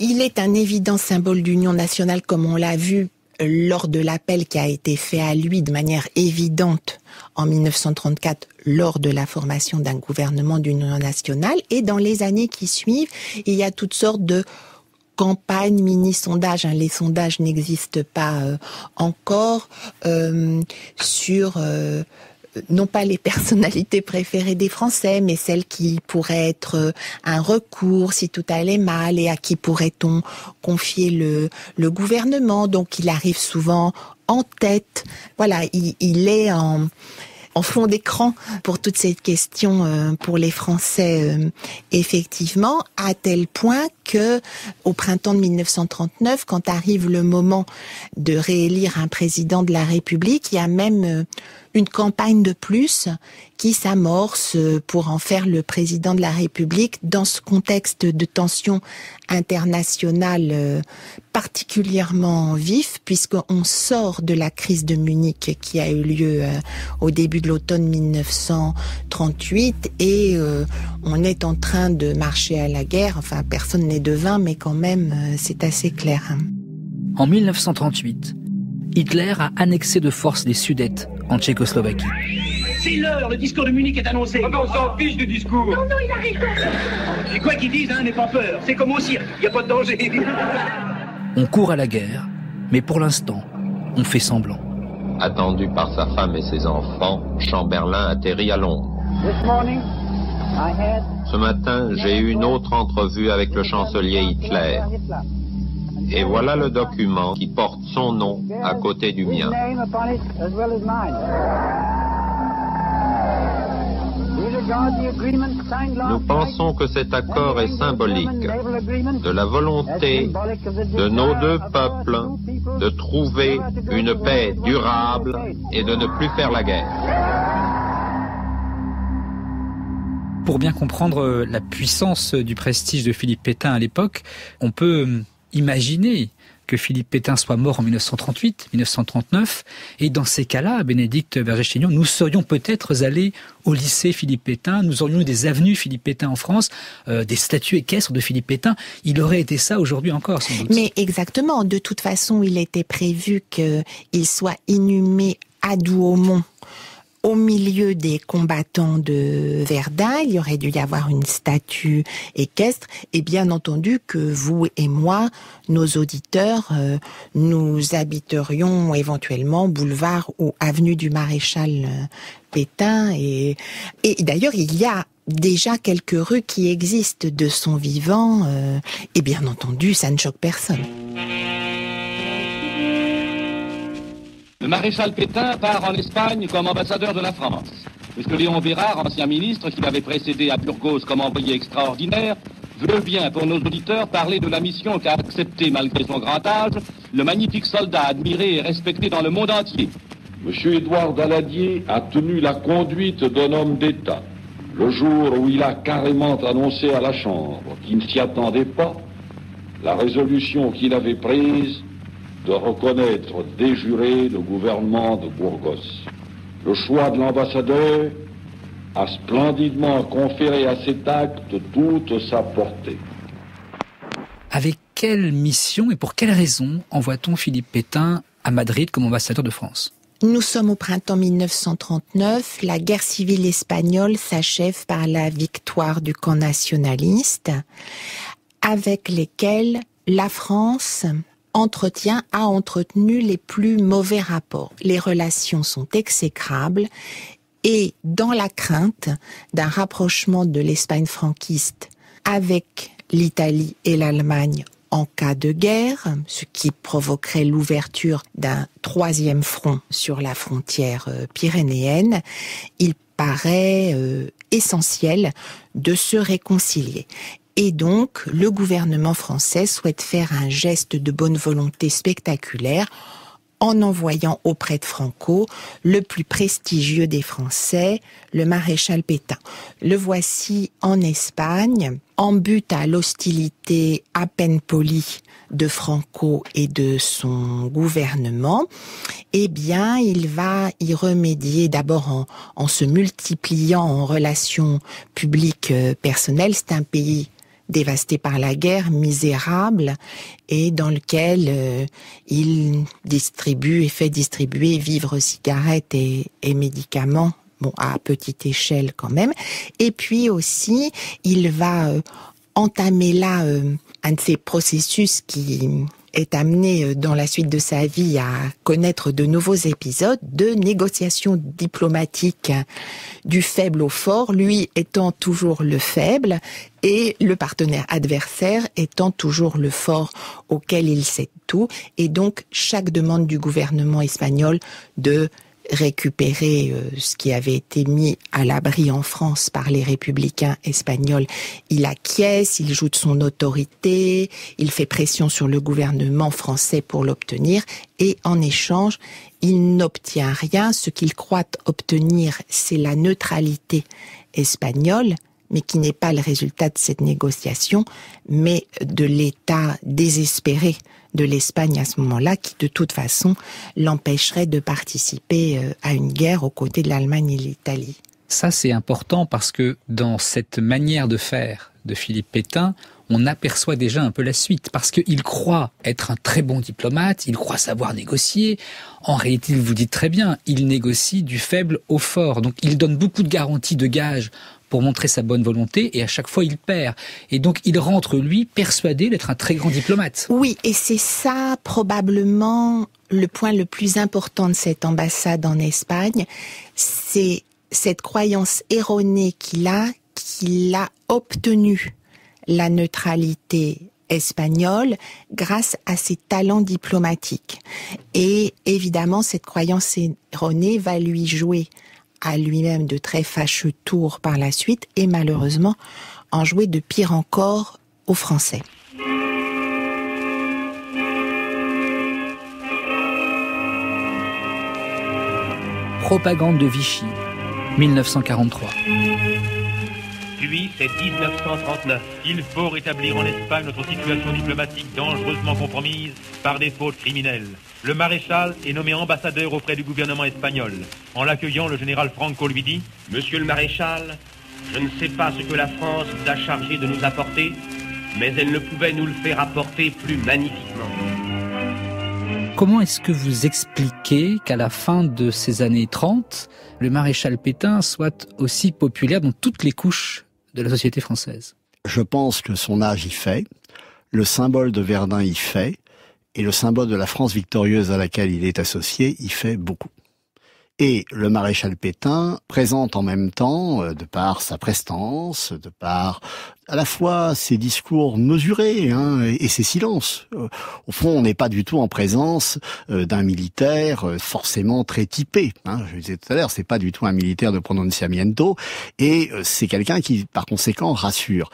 Il est un évident symbole d'union nationale, comme on l'a vu lors de l'appel qui a été fait à lui de manière évidente en 1934, lors de la formation d'un gouvernement d'union nationale. Et dans les années qui suivent, il y a toutes sortes de campagnes, mini-sondages, les sondages n'existent pas encore, sur... non pas les personnalités préférées des Français, mais celles qui pourraient être un recours si tout allait mal, et à qui pourrait-on confier le gouvernement. Donc il arrive souvent en tête. Voilà, il est en fond d'écran pour toutes ces questions pour les Français, effectivement, à tel point que au printemps de 1939, quand arrive le moment de réélire un président de la République, il y a même une campagne de plus qui s'amorce pour en faire le président de la République dans ce contexte de tension internationale particulièrement vif, puisqu'on sort de la crise de Munich qui a eu lieu au début de l'automne 1938 et on est en train de marcher à la guerre. Enfin, personne n'est devin, mais quand même, c'est assez clair. En 1938, Hitler a annexé de force les Sudètes en Tchécoslovaquie. C'est l'heure, le discours de Munich est annoncé. On s'en fiche du discours. Non, il a raison. Et quoi qu'ils disent, n'aie pas peur. C'est comme au cirque, il n'y a pas de danger. On court à la guerre, mais pour l'instant, on fait semblant. Attendu par sa femme et ses enfants, Chamberlain atterrit à Londres. Ce matin, j'ai eu une autre entrevue avec le chancelier Hitler. Et voilà le document qui porte son nom à côté du mien. Nous pensons que cet accord est symbolique de la volonté de nos deux peuples de trouver une paix durable et de ne plus faire la guerre. Pour bien comprendre la puissance du prestige de Philippe Pétain à l'époque, on peut imaginer que Philippe Pétain soit mort en 1938, 1939, et dans ces cas-là, Bénédicte Vergès-Chaignon, nous serions peut-être allés au lycée Philippe Pétain, nous aurions eu des avenues Philippe Pétain en France, des statues équestres de Philippe Pétain. Il aurait été ça aujourd'hui encore, sans doute. Mais exactement, de toute façon, il était prévu qu'il soit inhumé à Douaumont, au milieu des combattants de Verdun. Il y aurait dû y avoir une statue équestre, et bien entendu que vous et moi, nos auditeurs, nous habiterions éventuellement boulevard ou avenue du Maréchal Pétain, et d'ailleurs il y a déjà quelques rues qui existent de son vivant, et bien entendu ça ne choque personne. Le maréchal Pétain part en Espagne comme ambassadeur de la France. M. Léon Bérard, ancien ministre, qui l'avait précédé à Burgos comme envoyé extraordinaire, veut bien, pour nos auditeurs, parler de la mission qu'a acceptée, malgré son grand âge, le magnifique soldat admiré et respecté dans le monde entier. M. Édouard Daladier a tenu la conduite d'un homme d'État. Le jour où il a carrément annoncé à la Chambre qu'il ne s'y attendait pas, la résolution qu'il avait prise de reconnaître des jurés le gouvernement de Burgos. Le choix de l'ambassadeur a splendidement conféré à cet acte toute sa portée. Avec quelle mission et pour quelle raison envoie-t-on Philippe Pétain à Madrid comme ambassadeur de France ? Nous sommes au printemps 1939, la guerre civile espagnole s'achève par la victoire du camp nationaliste, avec lesquels la France a entretenu les plus mauvais rapports. Les relations sont exécrables et dans la crainte d'un rapprochement de l'Espagne franquiste avec l'Italie et l'Allemagne en cas de guerre, ce qui provoquerait l'ouverture d'un troisième front sur la frontière pyrénéenne, il paraît essentiel de se réconcilier. Et donc, le gouvernement français souhaite faire un geste de bonne volonté spectaculaire en envoyant auprès de Franco le plus prestigieux des Français, le maréchal Pétain. Le voici en Espagne, en but à l'hostilité à peine polie de Franco et de son gouvernement. Eh bien, il va y remédier d'abord en se multipliant en relations publiques personnelles. C'est un pays dévasté par la guerre, misérable, et dans lequel il distribue et fait distribuer vivres, cigarettes et médicaments, bon, à petite échelle quand même. Et puis aussi, il va entamer là un de ces processus qui est amené dans la suite de sa vie à connaître de nouveaux épisodes de négociations diplomatiques du faible au fort, lui étant toujours le faible et le partenaire adversaire étant toujours le fort auquel il cède tout. Et donc, chaque demande du gouvernement espagnol de récupérer ce qui avait été mis à l'abri en France par les républicains espagnols. Il acquiesce, il joue de son autorité, il fait pression sur le gouvernement français pour l'obtenir et en échange, il n'obtient rien. Ce qu'il croit obtenir, c'est la neutralité espagnole, mais qui n'est pas le résultat de cette négociation, mais de l'état désespéré de l'Espagne à ce moment-là, qui de toute façon l'empêcherait de participer à une guerre aux côtés de l'Allemagne et de l'Italie. Ça, c'est important parce que dans cette manière de faire de Philippe Pétain, on aperçoit déjà un peu la suite, parce qu'il croit être un très bon diplomate, il croit savoir négocier. En réalité, vous dites très bien, il négocie du faible au fort. Donc il donne beaucoup de garanties, de gages pour montrer sa bonne volonté, et à chaque fois il perd. Et donc il rentre, lui, persuadé d'être un très grand diplomate. Oui, et c'est ça probablement le point le plus important de cette ambassade en Espagne, c'est cette croyance erronée qu'il a obtenu la neutralité espagnole grâce à ses talents diplomatiques. Et évidemment, cette croyance erronée va lui jouer à lui-même de très fâcheux tours par la suite et malheureusement en jouer de pire encore aux Français. Propagande de Vichy, 1943. Puis, c'est 1939. Il faut rétablir en Espagne notre situation diplomatique dangereusement compromise par des fautes criminelles. Le maréchal est nommé ambassadeur auprès du gouvernement espagnol. En l'accueillant, le général Franco lui dit « Monsieur le maréchal, je ne sais pas ce que la France vous a chargé de nous apporter, mais elle ne pouvait nous le faire apporter plus magnifiquement. » Comment est-ce que vous expliquez qu'à la fin de ces années 30, le maréchal Pétain soit aussi populaire dans toutes les couches de la société française? Je pense que son âge y fait, le symbole de Verdun y fait, et le symbole de la France victorieuse à laquelle il est associé y fait beaucoup. Et le maréchal Pétain présente en même temps, de par sa prestance, de par à la fois ses discours mesurés et ses silences. Au fond, on n'est pas du tout en présence d'un militaire forcément très typé. Je le disais tout à l'heure, c'est pas du tout un militaire de pronunciamiento, et c'est quelqu'un qui, par conséquent, rassure.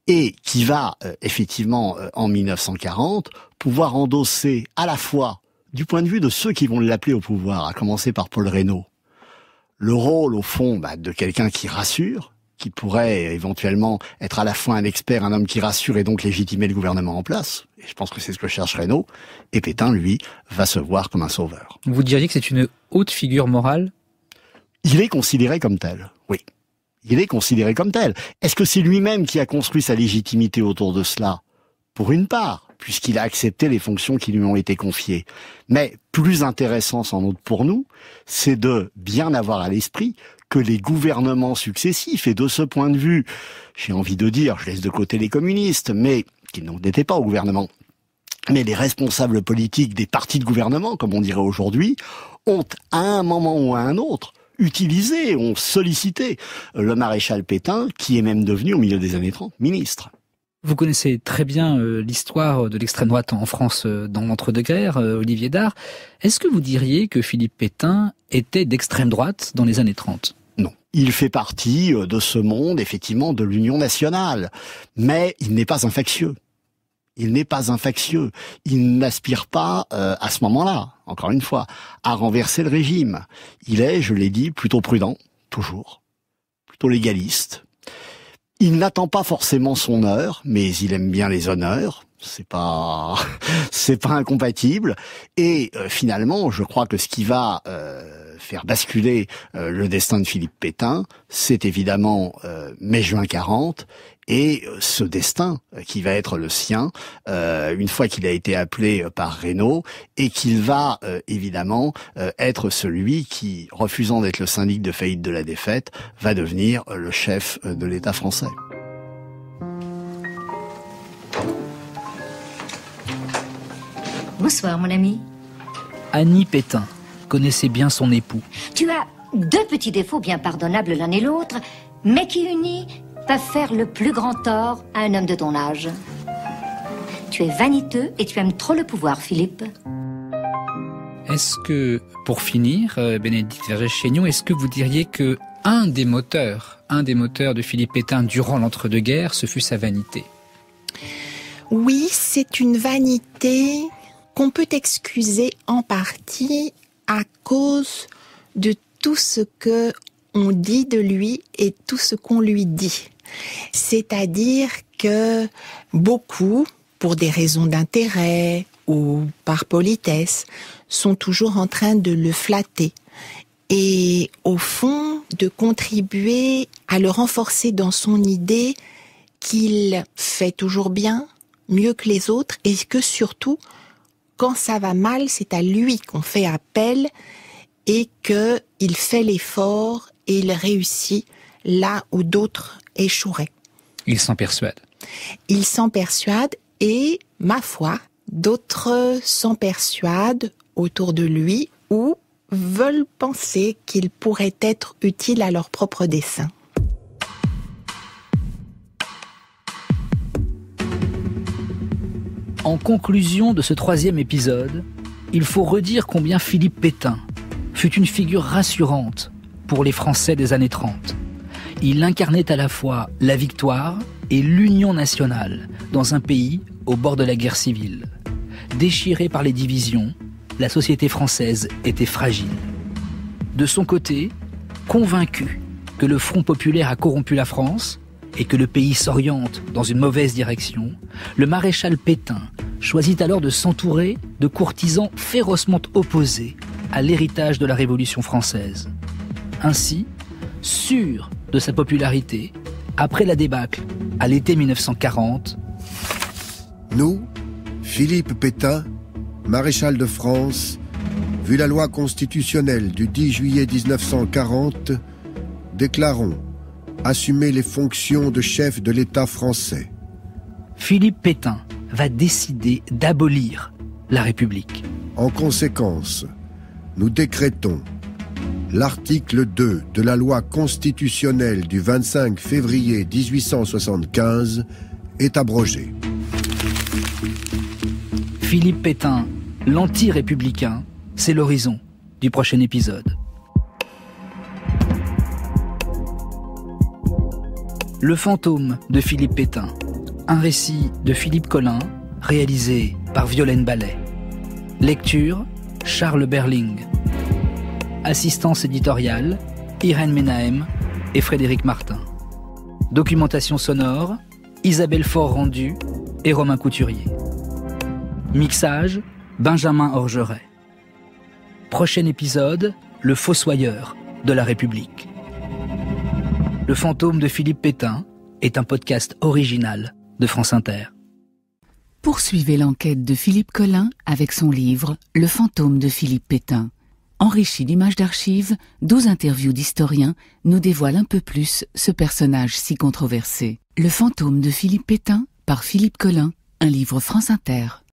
Et qui va, effectivement, en 1940, pouvoir endosser à la fois, du point de vue de ceux qui vont l'appeler au pouvoir, à commencer par Paul Reynaud, le rôle, au fond, de quelqu'un qui rassure, qui pourrait éventuellement être à la fois un expert, un homme qui rassure et donc légitimer le gouvernement en place. Et je pense que c'est ce que cherche Reynaud. Et Pétain, lui, va se voir comme un sauveur. Vous diriez que c'est une haute figure morale? Il est considéré comme tel, oui. Il est considéré comme tel. Est-ce que c'est lui-même qui a construit sa légitimité autour de cela? Pour une part, puisqu'il a accepté les fonctions qui lui ont été confiées. Mais plus intéressant sans doute pour nous, c'est de bien avoir à l'esprit que les gouvernements successifs, et de ce point de vue, j'ai envie de dire, je laisse de côté les communistes, mais qui n'étaient pas au gouvernement, mais les responsables politiques des partis de gouvernement, comme on dirait aujourd'hui, ont à un moment ou à un autre utilisé, ont sollicité le maréchal Pétain, qui est même devenu, au milieu des années 30, ministre. Vous connaissez très bien l'histoire de l'extrême droite en France dans l'entre-deux-guerres, Olivier Dard. Est-ce que vous diriez que Philippe Pétain était d'extrême droite dans les années 30 ? Non. Il fait partie de ce monde, effectivement, de l'Union nationale. Mais il n'est pas un factieux. Il n'est pas un factieux. Il n'aspire pas, à ce moment-là, encore une fois, à renverser le régime. Il est, je l'ai dit, plutôt prudent, toujours. Plutôt légaliste. Il n'attend pas forcément son heure, mais il aime bien les honneurs. C'est pas incompatible. Et finalement, je crois que ce qui va faire basculer le destin de Philippe Pétain, c'est évidemment mai-juin 40, et ce destin qui va être le sien une fois qu'il a été appelé par Reynaud, et qu'il va évidemment être celui qui, refusant d'être le syndic de faillite de la défaite, va devenir le chef de l'État français. Bonsoir, mon ami. Annie Pétain connaissait bien son époux. Tu as deux petits défauts bien pardonnables l'un et l'autre, mais qui unis peuvent faire le plus grand tort à un homme de ton âge. Tu es vaniteux et tu aimes trop le pouvoir, Philippe. Est-ce que, pour finir, Bénédicte Vergès-Chaigneau, est-ce que vous diriez que un des moteurs de Philippe Pétain durant l'entre-deux-guerres, ce fut sa vanité? Oui, c'est une vanité qu'on peut excuser en partie à cause de tout ce que on dit de lui et tout ce qu'on lui dit. C'est-à-dire que beaucoup, pour des raisons d'intérêt ou par politesse, sont toujours en train de le flatter et, au fond, de contribuer à le renforcer dans son idée qu'il fait toujours bien, mieux que les autres, et que surtout, quand ça va mal, c'est à lui qu'on fait appel et qu'il fait l'effort et il réussit là où d'autres échoueraient. Il s'en persuade. Il s'en persuade et, ma foi, d'autres s'en persuadent autour de lui ou veulent penser qu'il pourrait être utile à leur propre dessein. En conclusion de ce 3e épisode, il faut redire combien Philippe Pétain fut une figure rassurante pour les Français des années 30. Il incarnait à la fois la victoire et l'union nationale dans un pays au bord de la guerre civile. Déchirée par les divisions, la société française était fragile. De son côté, convaincu que le Front populaire a corrompu la France et que le pays s'oriente dans une mauvaise direction, le maréchal Pétain choisit alors de s'entourer de courtisans férocement opposés à l'héritage de la Révolution française. Ainsi, sûr de sa popularité, après la débâcle à l'été 1940, nous, Philippe Pétain, maréchal de France, vu la loi constitutionnelle du 10 juillet 1940, déclarons assumer les fonctions de chef de l'État français. Philippe Pétain va décider d'abolir la République. En conséquence, nous décrétons l'article 2 de la loi constitutionnelle du 25 février 1875 est abrogé. Philippe Pétain, l'anti-républicain, c'est l'horizon du prochain épisode. Le fantôme de Philippe Pétain, un récit de Philippe Collin, réalisé par Violaine Ballet. Lecture, Charles Berling. Assistance éditoriale, Irène Menahem et Frédéric Martin. Documentation sonore, Isabelle Faure-Rendu et Romain Couturier. Mixage, Benjamin Orgeret. Prochain épisode, Le Fossoyeur de la République. Le fantôme de Philippe Pétain est un podcast original de France Inter. Poursuivez l'enquête de Philippe Collin avec son livre « Le fantôme de Philippe Pétain ». Enrichi d'images d'archives, 12 interviews d'historiens nous dévoilent un peu plus ce personnage si controversé. « Le fantôme de Philippe Pétain » par Philippe Collin, un livre France Inter.